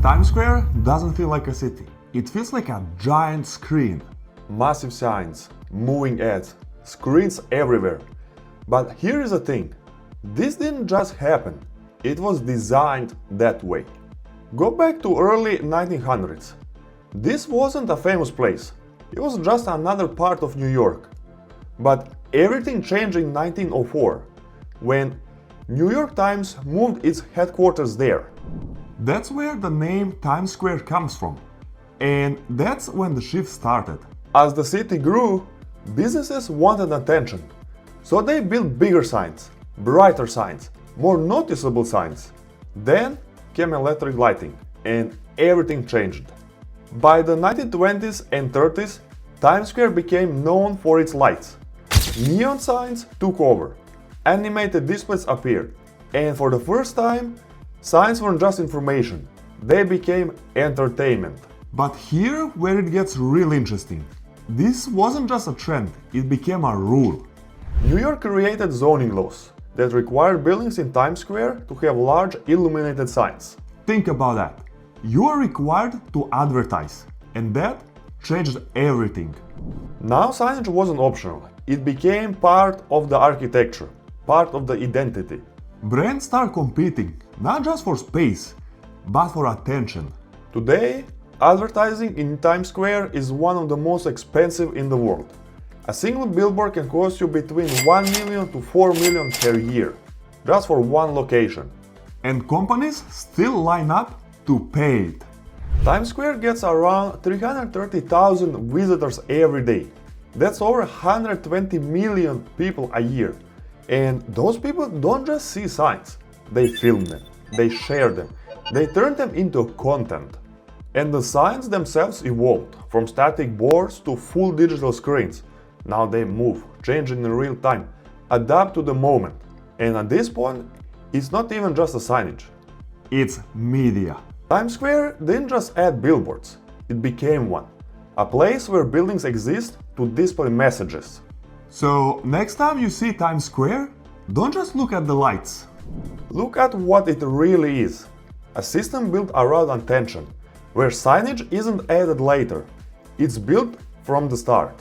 Times Square doesn't feel like a city. It feels like a giant screen. Massive signs, moving ads, screens everywhere. But here is the thing. This didn't just happen. It was designed that way. Go back to early 1900s. This wasn't a famous place. It was just another part of New York. But everything changed in 1904, when New York Times moved its headquarters there. That's where the name Times Square comes from. And that's when the shift started. As the city grew, businesses wanted attention. So they built bigger signs, brighter signs, more noticeable signs. Then came electric lighting, and everything changed. By the 1920s and 30s, Times Square became known for its lights. Neon signs took over, animated displays appeared, and for the first time, signs weren't just information, they became entertainment. But here where it gets really interesting. This wasn't just a trend, it became a rule. New York created zoning laws that required buildings in Times Square to have large illuminated signs. Think about that. You are required to advertise, and that changed everything. Now signage wasn't optional, it became part of the architecture, part of the identity. Brands start competing, not just for space, but for attention. Today, advertising in Times Square is one of the most expensive in the world. A single billboard can cost you between 1 million to 4 million per year, just for one location. And companies still line up to pay it. Times Square gets around 330,000 visitors every day. That's over 120 million people a year. And those people don't just see signs, they film them, they share them, they turn them into content. And the signs themselves evolved from static boards to full digital screens. Now they move, change in real time, adapt to the moment. And at this point, it's not even just a signage. It's media. Times Square didn't just add billboards, it became one. A place where buildings exist to display messages. So next time you see Times Square, don't just look at the lights. Look at what it really is. A system built around attention, where signage isn't added later. It's built from the start.